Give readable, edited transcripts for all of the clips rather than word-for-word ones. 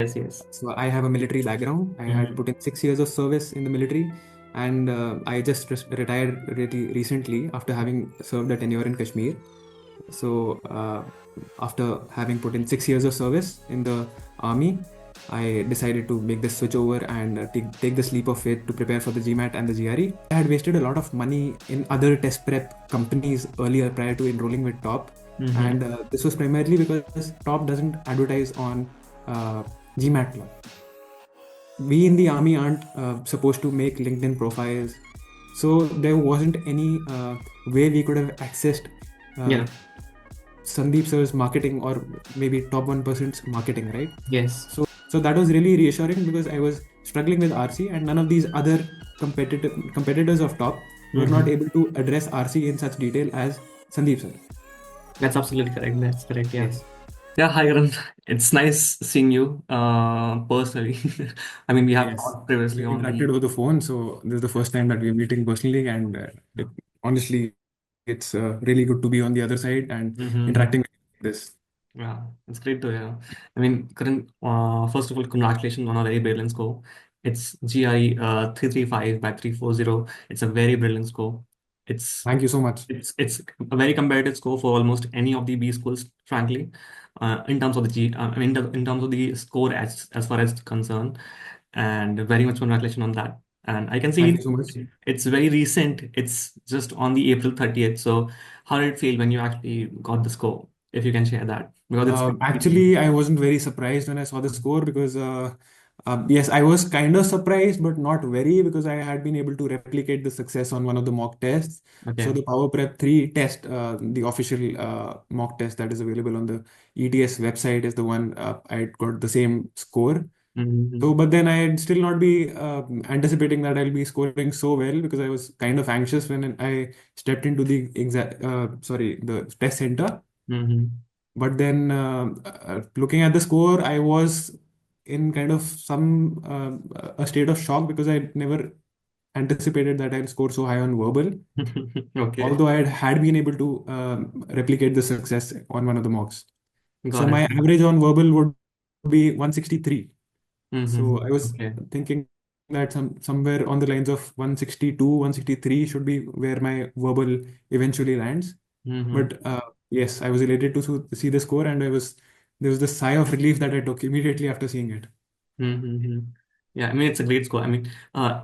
Yes, yes. So I have a military background. I had put in 6 years of service in the military, and I just retired really recently after having served a tenure in Kashmir. So after having put in 6 years of service in the army, I decided to make this switch over and take this leap of faith to prepare for the GMAT and the GRE. I had wasted a lot of money in other test prep companies earlier prior to enrolling with Top, Mm-hmm. and this was primarily because Top doesn't advertise on GMAT club. We in the army aren't supposed to make LinkedIn profiles, so there wasn't any way we could have accessed Yeah. uh, Sandeep sir's marketing or maybe top 1%'s marketing, right? Yes. So that was really reassuring because I was struggling with RC, and none of these other competitors of Top were not Mm-hmm. able to address RC in such detail as Sandeep sir. That's absolutely correct. That's correct. Yeah. Yes. Yeah. Hi, Karan. It's nice seeing you personally. I mean, we have Yes. talked previously We on the. interacted over the phone, so this is the first time that we're meeting personally, and honestly, it's really good to be on the other side and Mm-hmm. interacting with this. Yeah, it's great to hear. I mean, Karan, first of all, congratulations on a very brilliant score. It's GRE 335 by 340. It's a very brilliant score. It's Thank you so much. it's a very competitive score for almost any of the B schools, frankly, in terms of the I mean, in terms of the score as far as concerned, and very much congratulations on that. And I can Thank you see so much. it's very recent. It's just on the April 30th. So how did it feel when you actually got the score? If you can share that, because it's Actually, I wasn't very surprised when I saw the score because, yes, I was kind of surprised, but not very because I had been able to replicate the success on one of the mock tests. So okay. the Power Prep 3 test, the official mock test that is available on the ETS website, is the one I got the same score. Mm-hmm. So, but then I'd still not be anticipating that I'll be scoring so well because I was kind of anxious when I stepped into the the test center. Mm-hmm. But then, looking at the score, I was in kind of some a state of shock because I never anticipated that I'll score so high on verbal. Okay, Although I had been able to replicate the success on one of the mocks. So got it. my average on verbal would be 163. So Mm-hmm. I was Okay. thinking that somewhere on the lines of 162, 163 should be where my verbal eventually lands. Mm-hmm. But yes, I was elated to see the score, and there was this sigh of relief that I took immediately after seeing it. Mm-hmm. Yeah, I mean it's a great score. I mean,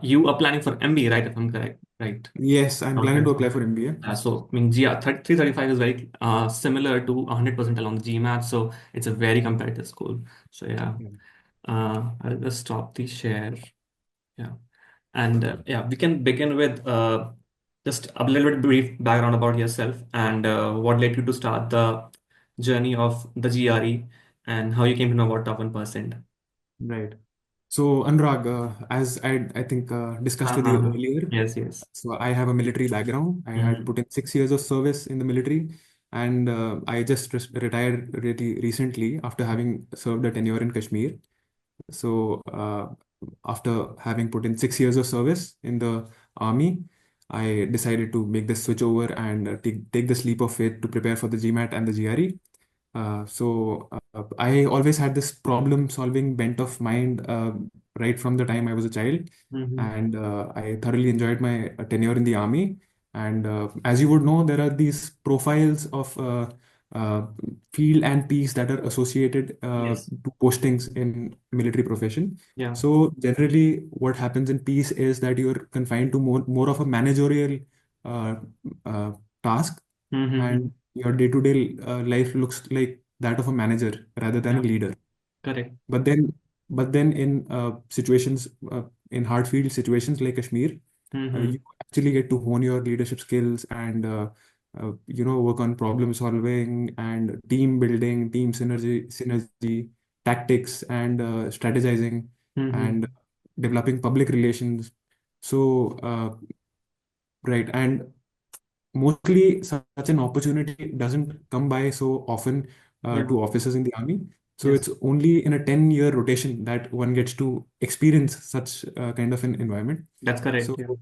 you are planning for MBA, right? If I'm correct, right? Yes, I'm planning Okay. to apply for MBA. So, I mean, GR 335 is very similar to 100% along the GMAT, so it's a very competitive score. So, yeah, Yeah. I'll just stop the share. Yeah. And yeah, we can begin with just a little bit brief background about yourself and what led you to start the journey of the GRE and how you came to know about top 1%. Right. So Anurag, as I think discussed with you Uh-huh. earlier, Yes, yes. so I have a military background. I had Mm-hmm. put in 6 years of service in the military, and I just retired really recently after having served a tenure in Kashmir. So after having put in 6 years of service in the army, I decided to make this switch over and take this leap of faith to prepare for the GMAT and the GRE. I always had this problem solving bent of mind right from the time I was a child, Mm-hmm. and I thoroughly enjoyed my tenure in the army. And as you would know, there are these profiles of uh, field and peace that are associated Yes. to postings in military profession. Yeah. So generally, what happens in peace is that you're confined to more of a managerial uh, uh, task, Mm-hmm. and your day-to-day life looks like that of a manager rather than a Yeah. leader. Correct. But then in situations, in hard field situations like Kashmir, Mm-hmm. you actually get to hone your leadership skills and work on problem solving and team building, team synergy, tactics, and strategizing, Mm-hmm. and developing public relations. So right, and mostly such an opportunity doesn't come by so often Yeah. to officers in the army. So Yes. it's only in a 10-year rotation that one gets to experience such kind of an environment. That's correct. So Yeah.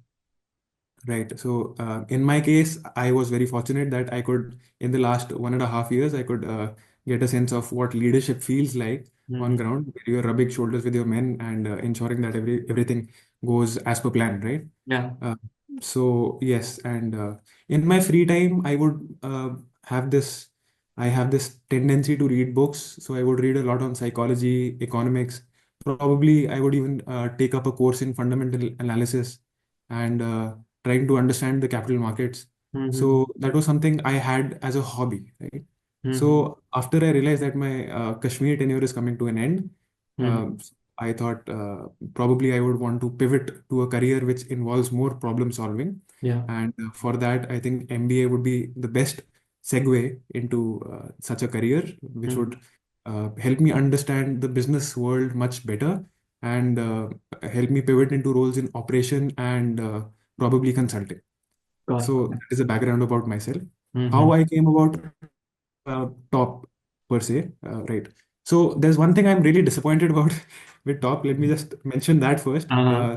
right. So in my case, I was very fortunate that I could, in the last 1.5 years, I could get a sense of what leadership feels like on Mm-hmm. ground, where you're rubbing shoulders with your men and ensuring that everything goes as per plan, right? Yeah. Uh, so yes, and in my free time, I would have this. I have this tendency to read books, so I would read a lot on psychology, economics. Probably, I would even take up a course in fundamental analysis and trying to understand the capital markets. Mm-hmm. So that was something I had as a hobby, right? Mm-hmm. So after I realized that my Kashmir tenure is coming to an end, Mm-hmm. um, I thought probably I would want to pivot to a career which involves more problem solving. Yeah. And for that, I think MBA would be the best segue into such a career, which Mm-hmm. would help me understand the business world much better and help me pivot into roles in operation and probably consulting. Got So it. that is a background about myself. How Mm-hmm. I came about top per se, right? So there's one thing I'm really disappointed about with top. Let me just mention that first. Uh-huh.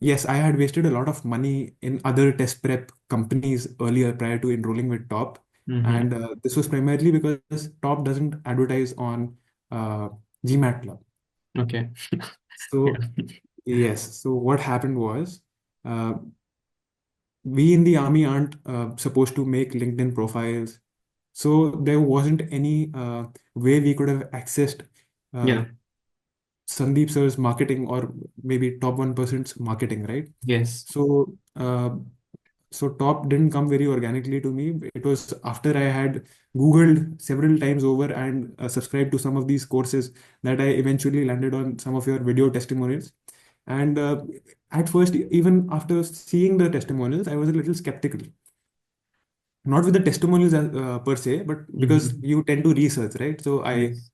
Yes, I had wasted a lot of money in other test prep companies earlier prior to enrolling with top, Mm-hmm. and this was primarily because top doesn't advertise on uh, GMAT Club. Okay. So Yeah. yes, so what happened was. Uh, we in the army aren't supposed to make LinkedIn profiles. So there wasn't any way we could have accessed uh, Yeah. Sandeep sir's marketing or maybe top 1%'s marketing, right? Yes. So, so top didn't come very organically to me. It was after I had Googled several times over and subscribed to some of these courses that I eventually landed on some of your video testimonials. And at first, even after seeing the testimonials, I was a little skeptical. Not with the testimonials per se, but because Mm-hmm. you tend to research, right? So I Yes.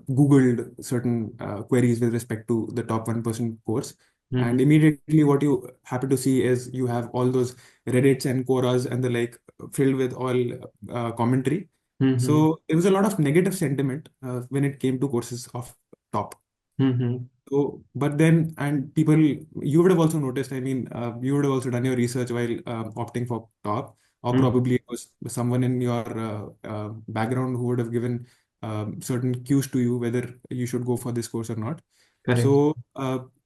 Googled certain queries with respect to the top 1% course. And Mm-hmm. immediately, what you happen to see is you have all those Reddits and Quoras and the like filled with all commentary. Mm-hmm. So there was a lot of negative sentiment when it came to courses of top. Mm-hmm. So, but then, and people, you would have also noticed, I mean, you would have also done your research while opting for top, or Mm-hmm. probably it was someone in your background who would have given certain cues to you whether you should go for this course or not. Correct. So,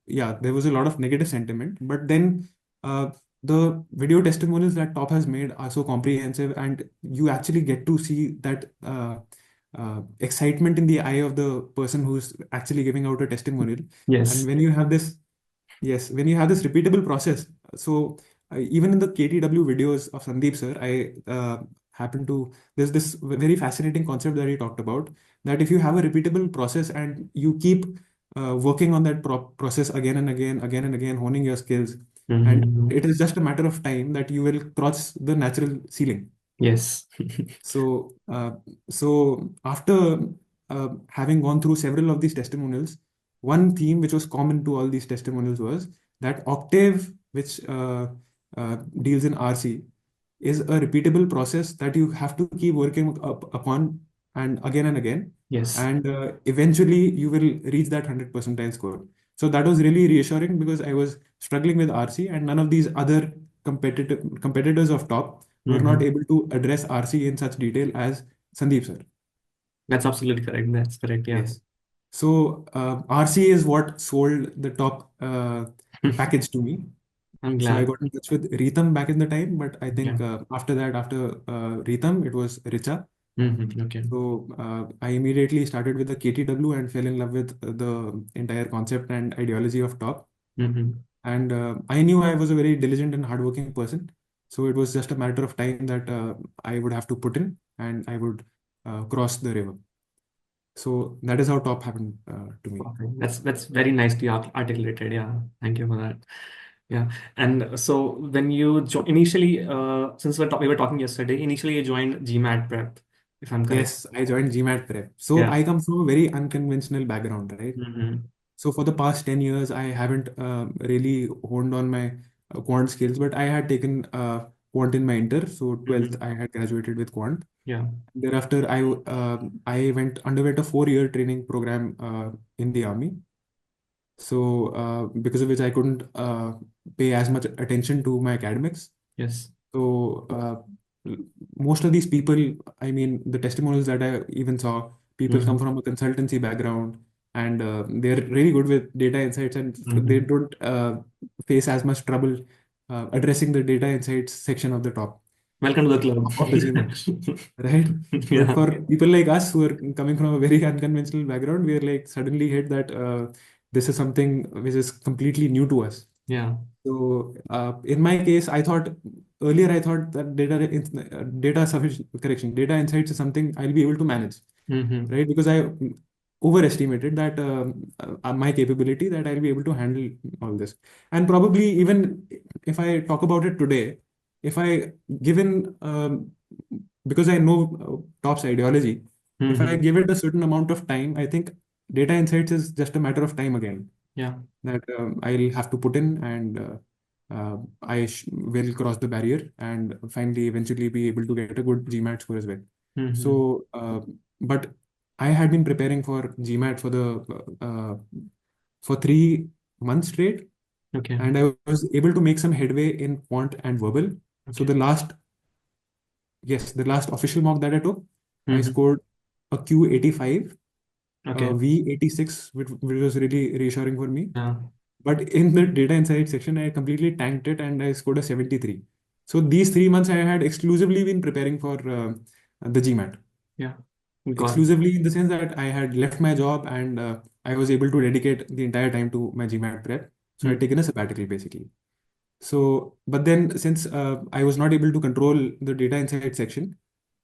yeah, there was a lot of negative sentiment, but then uh, the video testimonials that Top has made are so comprehensive, and you actually get to see that. Excitement in the eye of the person who's actually giving out a testimonial. And Yes. when you have this, yes, when you have this repeatable process, so even in the KTW videos of Sandeep sir, I happen to, there's this very fascinating concept that he talked about, that if you have a repeatable process and you keep working on that process again and again, again and again, honing your skills, and Mm-hmm. it is just a matter of time that you will cross the natural ceiling. Yes. So, so after having gone through several of these testimonials, one theme which was common to all these testimonials was that octave, which deals in RC, is a repeatable process that you have to keep working upon and again, Yes. and eventually you will reach that 100 percentile score. So that was really reassuring because I was struggling with RC, and none of these other competitors of top were not Mm-hmm. able to address RC in such detail as Sandeep sir. That's absolutely correct. That's correct. Yeah. Yes. So RC is what sold the top package to me. I'm So I glad. got in touch with Rhythm back in the time, but I Yeah. think after that, after Rhythm, it was Richa. Mm-hmm. Okay. So I immediately started with the KTW and fell in love with the entire concept and ideology of top. Mm-hmm. And I knew I was a very diligent and hardworking person. So it was just a matter of time that I would have to put in and I would cross the river. So that is how top happened to me. Okay. That's very nicely articulated. Yeah. Thank you for that. Yeah. And so when you initially, since we were talking yesterday, initially you joined GMAT prep, if I'm correct. Yes, I joined GMAT prep. So Yeah. I come from a very unconventional background, right? Mm-hmm. So for the past 10 years, I haven't really honed on my quant skills, but I had taken quant in my inter. So 12th, Mm-hmm. I had graduated with quant. Yeah. Thereafter, I underwent a 4-year training program in the army. So because of which I couldn't pay as much attention to my academics. Yes. So most of these people, I mean, the testimonials that I even saw, people come Mm-hmm. from a consultancy background, and they're really good with data insights, and they Mm-hmm. don't face as much trouble addressing the data insights section of the top Welcome to the club. of the GMAT, right? But Yeah. for people like us who are coming from a very unconventional background, we are like suddenly hit that this is something which is completely new to us. Yeah. So in my case, I thought earlier I thought that data sufficient correction, data insights is something I'll be able to manage, Mm-hmm. right? Because I overestimated that my capability that I'll be able to handle all this. And probably even if I talk about it today, if I given because I know Top's ideology, if I Mm-hmm. give it a certain amount of time, I think data insights is just a matter of time again Yeah. that I'll have to put in, and will cross the barrier and finally eventually be able to get a good GMAT score as well. Mm-hmm. So, but I had been preparing for GMAT for 3 months straight, Okay. and I was able to make some headway in quant and verbal. So Okay. the last official mock that I took, I Mm-hmm. scored a Q85, Okay. V86, which was really reassuring for me. Yeah. But in the data insight section, I completely tanked it and I scored a 73. So these 3 months I had exclusively been preparing for the GMAT. Yeah. Got it. Exclusively in the sense that I had left my job, and I was able to dedicate the entire time to my GMAT prep. So I had Mm. taken a sabbatical basically. So, but then since I was not able to control the data insight section,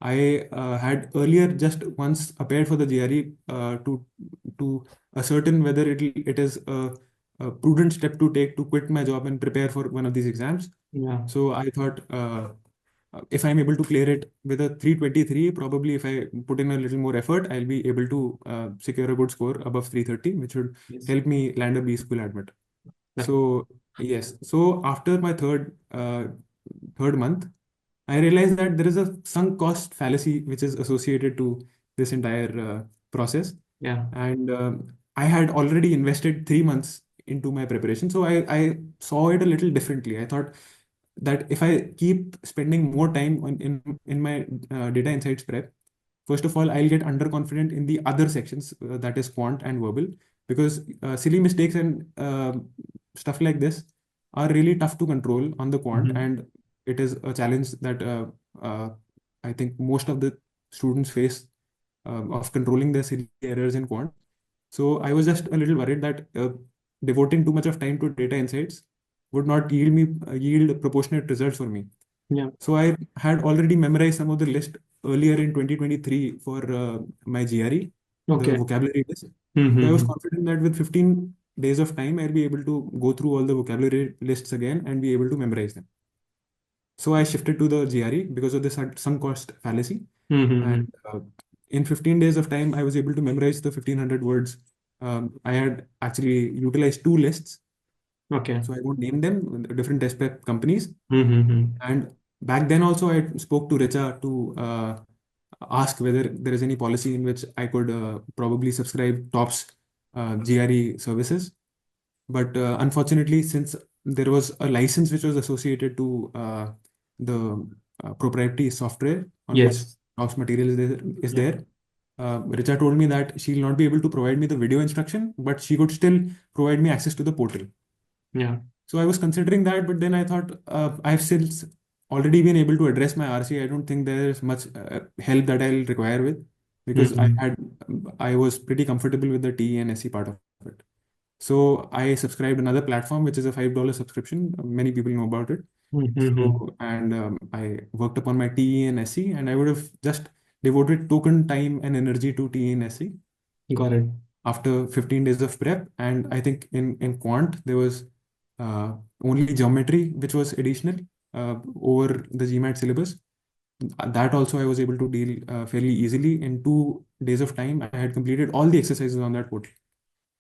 I had earlier just once appeared for the GRE to ascertain whether it is a prudent step to take to quit my job and prepare for one of these exams. Yeah. So I thought if I'm able to clear it with a 323, probably if I put in a little more effort, I'll be able to secure a good score above 330, which would Yes. help me land a B school admit. That, So yes, so after my third month, I realized that there is a sunk cost fallacy which is associated to this entire process, yeah. and I had already invested 3 months into my preparation, so I saw it a little differently. I thought that if I keep spending more time in my data insights prep, first of all, I'll get underconfident in the other sections, that is quant and verbal, because silly mistakes and stuff like this are really tough to control on the quant, Mm-hmm. and it is a challenge that uh, I think most of the students face of controlling their silly errors in quant. So I was just a little worried that devoting too much of time to data insights would not yield proportionate results for me. Yeah. So I had already memorized some of the list earlier in 2023 for my GRE, the Okay. vocabulary list. So I was Mm-hmm. confident that with 15 days of time, I'll be able to go through all the vocabulary lists again and be able to memorize them. So I shifted to the GRE because of this sunk cost fallacy. Mm-hmm. And in 15 days of time, I was able to memorize the 1500 words. I had actually utilized two lists, Okay. so I won't name them, different test prep companies. Mm-hmm. And back then also, I spoke to Richa to ask whether there is any policy in which I could probably subscribe TOPS GRE services. But unfortunately, since there was a license which was associated to the proprietary software on which Yes. TOPS material is Yeah. there, Richa told me that she'll not be able to provide me the video instruction, but she could still provide me access to the portal. Yeah. So I was considering that, but then I thought I've since already been able to address my RC. I don't think there's much help that I'll require with, because Mm-hmm. I was pretty comfortable with the TE and SE part of it. So I subscribed another platform, which is a $5 subscription. Many people know about it. Mm-hmm. So, and I worked upon my TE and SE, and I would have just devoted token time and energy to TE and SE Got it. after 15 days of prep. And I think in quant, there was uh, only geometry, which was additional over the GMAT syllabus. That also I was able to deal fairly easily. In 2 days of time, I had completed all the exercises on that portal.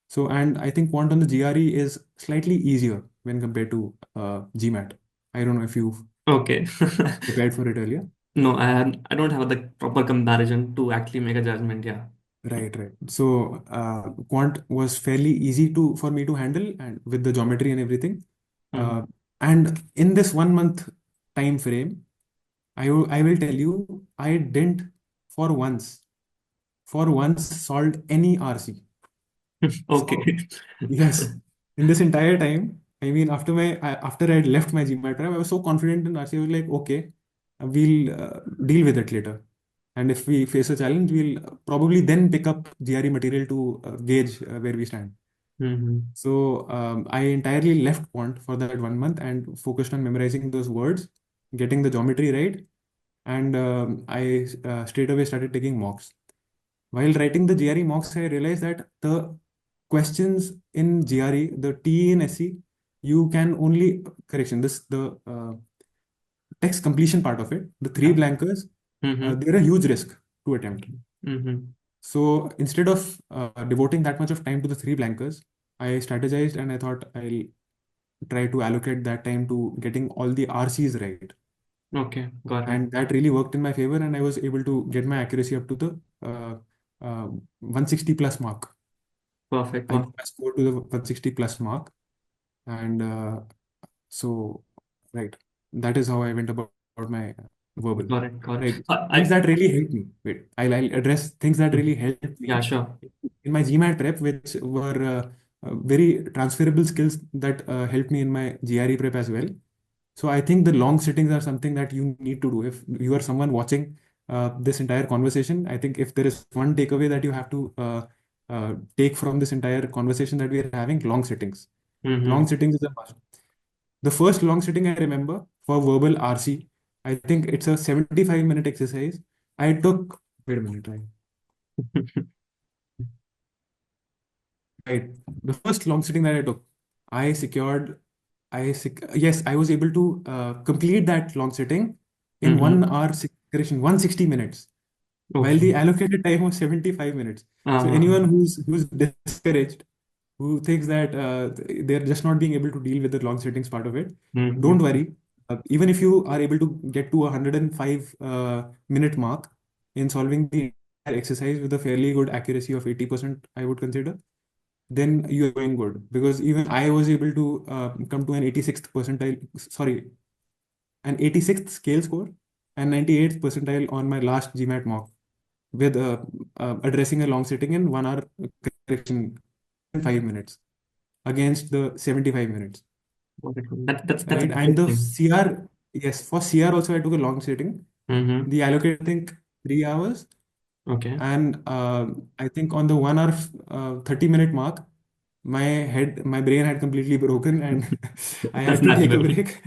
So, and I think quant on the GRE is slightly easier when compared to GMAT. I don't know if you've Okay. prepared for it earlier. No, I don't have the proper comparison to actually make a judgment. Yeah. Right, right. So quant was fairly easy to for me to handle, and with the geometry and everything. Mm. And in this 1 month time frame, I will tell you, I didn't for once, solved any RC. Okay. So yes, in this entire time, I mean, after I left my GMAT prep, I was so confident in RC. I was like, okay, we'll deal with it later. And if we face a challenge, we'll probably then pick up GRE material to gauge where we stand. Mm-hmm. So I entirely left Quant for that 1 month and focused on memorizing those words, getting the geometry right, and I straight away started taking mocks. While writing the GRE mocks, I realized that the questions in GRE, the TE in SE, you can only correction this the text completion part of it. The three Yeah. blankers, Mm-hmm. they're a huge risk to attempt. Mm-hmm. So instead of devoting that much of time to the three blankers, I strategized and I thought I'll try to allocate that time to getting all the RCs right. Okay, got it. And that really worked in my favor, and I was able to get my accuracy up to the uh, 160 plus mark. Perfect, I got perfect. my score to the 160 plus mark, and so right, that is how I went about my verbal. Got it, got it. Right, things I that really helped me. Wait, I'll address things that really helped yeah, me sure. in my GMAT prep, which were very transferable skills that helped me in my GRE prep as well. So I think the long sittings are something that you need to do. If you are someone watching this entire conversation, I think if there is one takeaway that you have to take from this entire conversation that we are having, long sittings. Mm-hmm. Long sittings is a must. The first long sitting I remember for verbal RC, I think it's a 75-minute exercise. I took, wait a minute, right. The first long sitting that I took, I secured, yes, I was able to complete that long sitting in Mm-hmm. 1 hour, correction, 160 minutes, while Okay. the allocated time was 75 minutes. So Uh-huh. anyone who's discouraged, who thinks that they're just not being able to deal with the long sittings part of it, don't Mm-hmm. worry. Even if you are able to get to a 105 minute mark in solving the entire exercise with a fairly good accuracy of 80%, I would consider, then you are going good. Because even I was able to come to an 86th percentile, sorry, an 86th scale score and 98th percentile on my last GMAT mock with addressing a long sitting in 1 hour correction in 5 minutes against the 75 minutes, That's right? And the amazing. CR, yes, for CR also I took a long sitting. Mm-hmm. The allocated, I think, 3 hours. Okay. And I think on the 1 hour, 30-minute mark, my brain had completely broken and I That's had to take a natural. break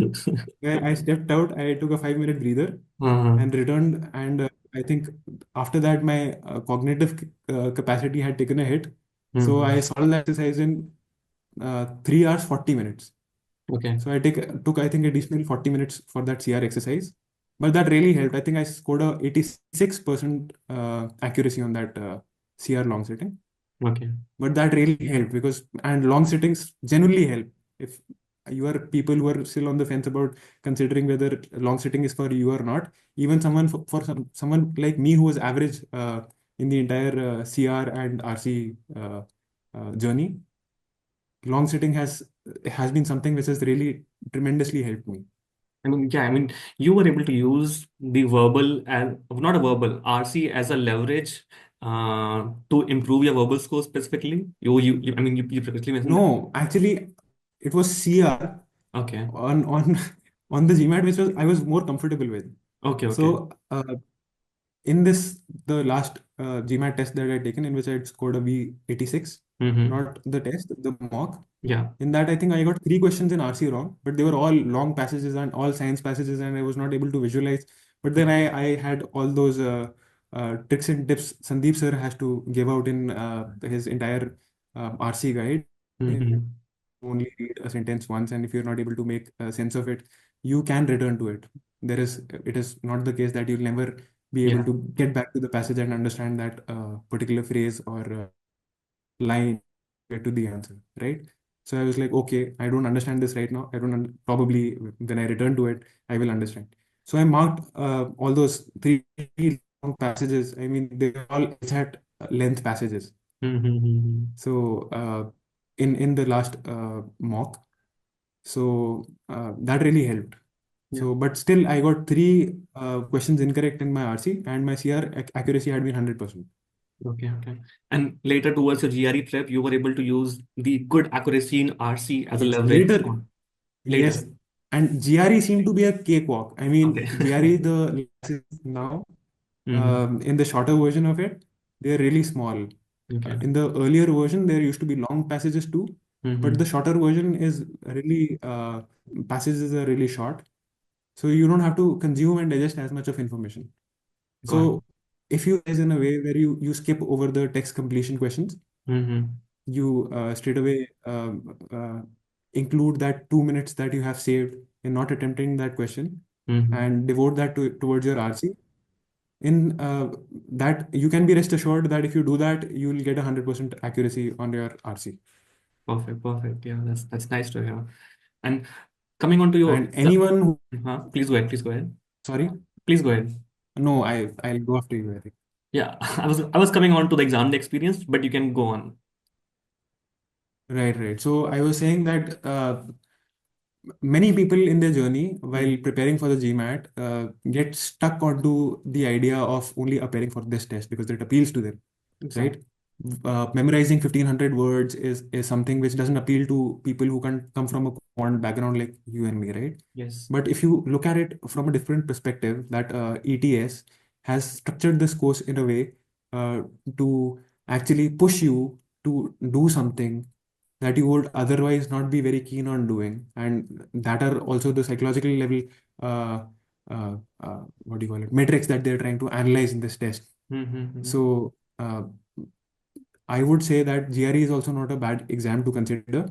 where I stepped out. I took a 5-minute breather Uh-huh. and returned. And I think after that, my cognitive capacity had taken a hit. So I Mm-hmm. solved the exercise in 3 hours, 40 minutes. Okay. So I took I think additional 40 minutes for that CR exercise. But that really helped. I think I scored a 86% accuracy on that CR long sitting. Okay. But that really helped because and long sittings genuinely help. If you are people who are still on the fence about considering whether long sitting is for you or not, even someone like me who was average in the entire CR and RC journey, long sitting has been something which has really tremendously helped me. I mean, yeah, I mean, you were able to use the verbal and not a verbal RC as a leverage to improve your verbal score specifically. I mean, you previously mentioned that. No, actually, it was CR Okay. on on the GMAT, which was I was more comfortable with. Okay. Okay. So in this, the last GMAT test that I had taken, in which I had scored a B86, Mm-hmm. not the test, the mock. Yeah. In that, I think I got three questions in RC wrong, but they were all long passages and all science passages, and I was not able to visualize. But then I had all those tricks and tips Sandeep sir has to give out in his entire RC guide. Mm-hmm. Only read a sentence once, and if you're not able to make sense of it, you can return to it. It is not the case that you'll never be able Yeah. to get back to the passage and understand that particular phrase or line, get to the answer, right? So I was like, okay, I don't understand this right now. I don't probably when I return to it, I will understand. So I marked all those three long passages. I mean, they're all exact length passages. Mm-hmm. So in the last mock, so that really helped. Yeah. So, but still, I got three questions incorrect in my RC, and my CR accuracy had been 100%. Okay, okay. And later towards your GRE prep, you were able to use the good accuracy in RC as a Yes, leverage later, score. yes, Later. and GRE seemed to be a cakewalk. I Okay. mean, GRE, the classes now, Mm-hmm. in the shorter version of it, they're really small. Okay. In the earlier version, there used to be long passages too, but the Mm-hmm. shorter version is really, passages are really short. So you don't have to consume and digest as much of information. Got it. So if you is in a way where you skip over the text completion questions, Mm-hmm. you straight away include that 2 minutes that you have saved in not attempting that question Mm-hmm. and devote that towards your RC. In that, you can be rest assured that if you do that, you will get 100% accuracy on your RC. Perfect, perfect. Yeah, that's nice to hear. And coming on to your And anyone who, please go ahead, please go ahead. sorry, Please go ahead. no, I'll go after you, I think. Yeah, I was coming on to the exam day experience, but you can go on. Right, right. So I was saying that many people in their journey while Mm. preparing for the GMAT get stuck onto the idea of only appearing for this test because it appeals to them, Exactly. right? Memorizing 1500 words is something which doesn't appeal to people who can come from a quant background like you and me, right? Yes. But if you look at it from a different perspective, that ETS has structured this course in a way uh, to actually push you to do something that you would otherwise not be very keen on doing, and that are also the psychological level uh, what do you call it, metrics that they're trying to analyze in this test. Mm-hmm. So I would say that GRE is also not a bad exam to consider.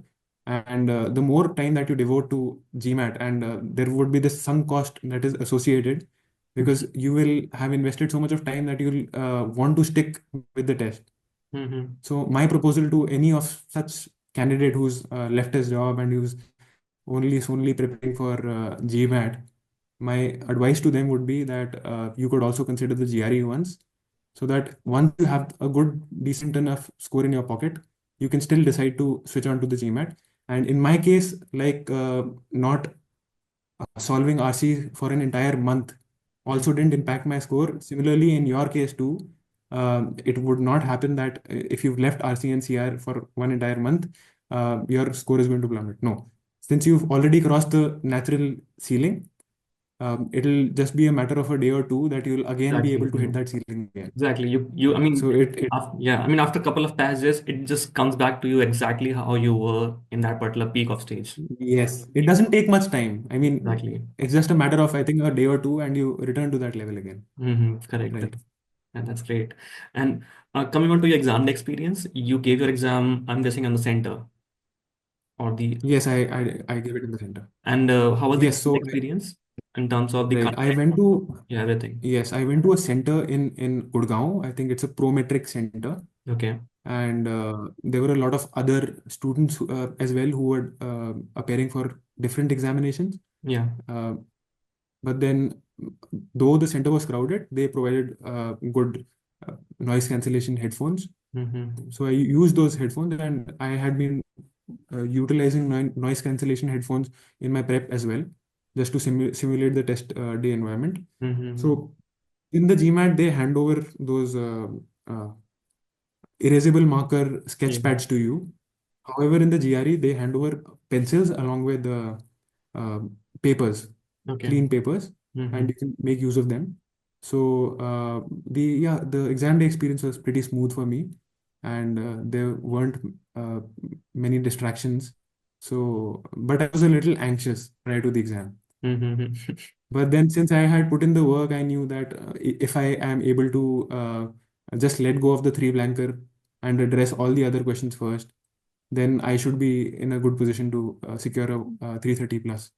And the more time that you devote to GMAT, and there would be this sunk cost that is associated because you will have invested so much of time that you'll want to stick with the test. Mm-hmm. So my proposal to any of such candidate who's left his job and who's only preparing for GMAT, my advice to them would be that you could also consider the GRE ones, so that once you have a good, decent enough score in your pocket, you can still decide to switch on to the GMAT. And in my case, like not solving RC for an entire month Mm. also didn't impact my score. Similarly, in your case too, it would not happen that if you've left RC and CR for one entire month, your score is going to plummet. No, since you've already crossed the natural ceiling, it'll just be a matter of a day or two that you'll again be Exactly. able to hit that ceiling again. Exactly. I mean, So it yeah, I mean, after a couple of passages, it just comes back to you exactly how you were in that particular peak of stage. yes, it doesn't take much time. I mean, Exactly. it's just a matter of I think a day or two, and you return to that level again. Mm-hmm. Correct. Right. And that's great. And coming on to your exam experience, you gave your exam, I'm guessing, on the center or the, Yes, I gave it in the center. and how was the Yes, exam so experience in terms of the right, I content? went to Yeah, everything. yes, I went to a center in Gurgaon. I think it's a Prometric center, Okay. and there were a lot of other students as well who were appearing for different examinations. Yeah. Uh, but then, though the center was crowded, they provided good noise cancellation headphones. Mm-hmm. So I used those headphones, and I had been utilizing noise cancellation headphones in my prep as well, just to simulate the test day environment. Mm-hmm. So in the GMAT, they hand over those uh, erasable marker sketch Yeah. pads to you. However, in the GRE, they hand over pencils along with the uh, papers, Okay. clean papers, and Mm-hmm. you can make use of them. So the exam day experience was pretty smooth for me, and there weren't uh, many distractions. So, but I was a little anxious prior to the exam. Mm-hmm. But then, since I had put in the work, I knew that if I am able to just let go of the three blanker and address all the other questions first, then I should be in a good position to secure a 330 plus.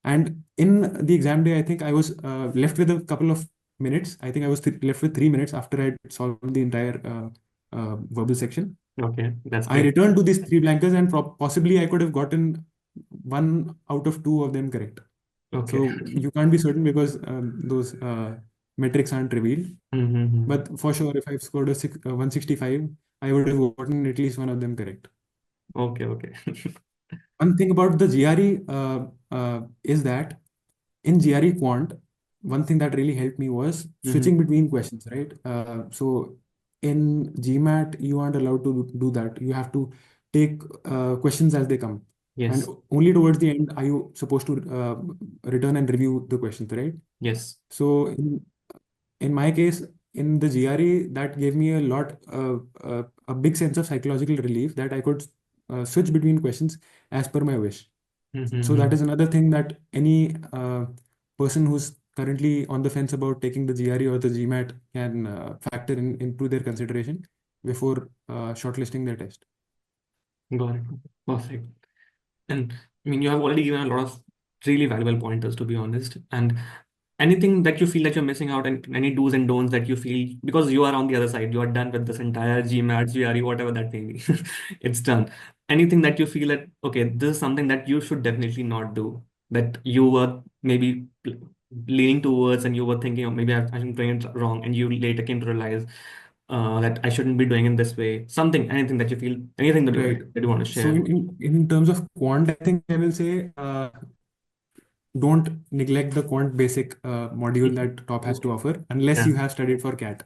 And in the exam day, I think I was left with a couple of minutes. I think I was left with 3 minutes after I solved the entire verbal section. Okay, that's I great. returned to these three blankers, and possibly I could have gotten one out of two of them correct. Okay. So you can't be certain because those metrics aren't revealed. Mm-hmm. But for sure, if I've scored a 165, I would have gotten at least one of them correct. Okay, okay. One thing about the GRE is that in GRE Quant, one thing that really helped me was Mm-hmm. switching between questions, right? So in GMAT, you aren't allowed to do that. You have to take questions as they come. And Yes. only towards the end are you supposed to return and review the questions, right? Yes. So in my case, in the GRE, that gave me a lot, a big sense of psychological relief that I could switch between questions as per my wish. So that Mm-hmm. is another thing that any person who's currently on the fence about taking the GRE or the GMAT can factor into their consideration before shortlisting their test. Got it. Perfect. And I mean, you have already given a lot of really valuable pointers, to be honest. And anything that you feel that you're missing out, and any do's and don'ts that you feel, because you are on the other side, you are done with this entire GMAT, GRE, whatever that may be, it's done. Anything that you feel that, okay, this is something that you should definitely not do, that you were maybe leaning towards and you were thinking, oh, maybe I'm doing it wrong, and you later came to realize that I shouldn't be doing it this way. Something, anything that you feel, anything Right. that you want to So share. in terms of quant, I think I will say don't neglect the quant basic module that top has to Okay. offer unless Yeah. you have studied for CAT.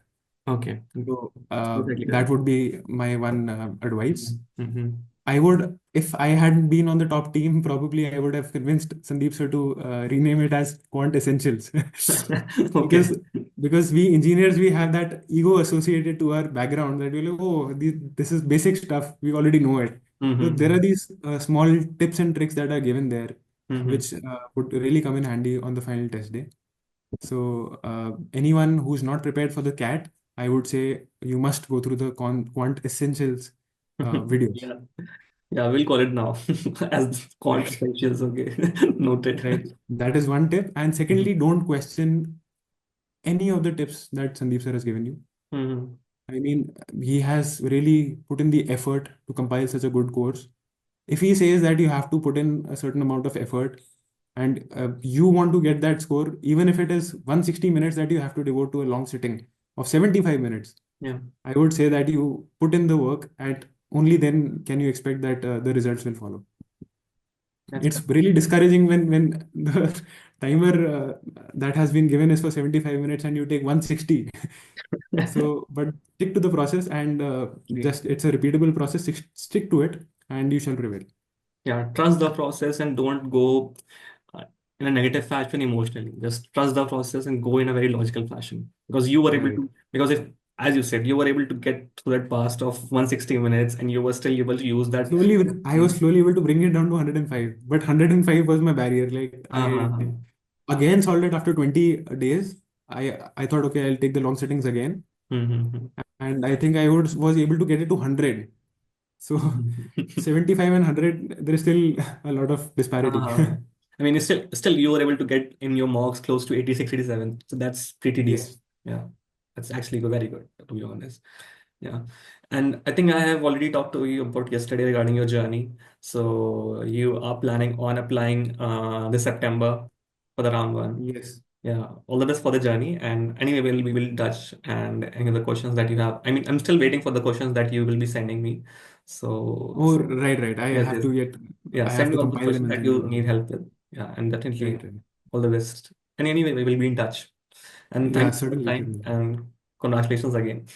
Okay. So Perfectly that correct. would be my one advice. Mm-hmm. I would, if I hadn't been on the top team, probably I would have convinced Sandeep sir to rename it as Quant Essentials, Okay. because we engineers we have that ego associated to our background that we're like, oh, this is basic stuff, we already know it. So there are Mm-hmm. these small tips and tricks that are given there, Mm-hmm. which would really come in handy on the final test day. So anyone who's not prepared for the CAT, I would say you must go through the Quant Essentials videos. Yeah. Yeah, we'll call it now as quant Right. essentials. Okay. Noted. Right. That is one tip. And secondly, don't question any of the tips that Sandeep sir has given you. Mm-hmm. I mean, he has really put in the effort to compile such a good course. If he says that you have to put in a certain amount of effort and you want to get that score, even if it is 160 minutes that you have to devote to a long sitting of 75 minutes, Yeah, I would say that you put in the work and only then can you expect that the results will follow. that's It's correct. really discouraging when the timer that has been given is for 75 minutes and you take 160. So, but stick to the process and Great. just it's a repeatable process. Stick to it and you shall prevail. Yeah, trust the process and don't go uh, in a negative fashion emotionally. Just trust the process and go in a very logical fashion because you were able Right. to, because if, as you said, you were able to get through that past of 160 minutes and you were still able to use that. I was slowly able to bring it down to 105, but 105 was my barrier. Like I Uh-huh. again solved it after 20 days. I thought, okay, I'll take the long settings again, Mm-hmm. and I think I was able to get it to 100. So Mm-hmm. 75 and 100, there is still a lot of disparity. Uh, I mean, it's still you were able to get in your mocks close to 86, 87. So that's pretty decent. Yes. Yeah. That's actually very good, to be honest. Yeah. And I think I have already talked to you about yesterday regarding your journey. So you are planning on applying this September for the round one. Yes. Yeah. All the best for the journey. And anyway, we will touch and any of the questions that you have. I mean, I'm still waiting for the questions that you will be sending me. Oh, So right, right. yes, yes. Yeah, I send have me to all those compile them questions and that send them you over. need help with. Yeah, and definitely Right, right. all the best. And anyway, we will be in touch. And Yeah, thank you for the certainly, time certainly. and congratulations again.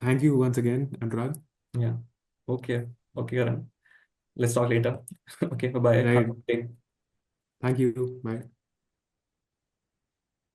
Thank you once again, Anurag. Yeah. Okay. Okay, Karan. Let's talk later. Okay, bye-bye. Have a Right. good day. Thank you. Bye.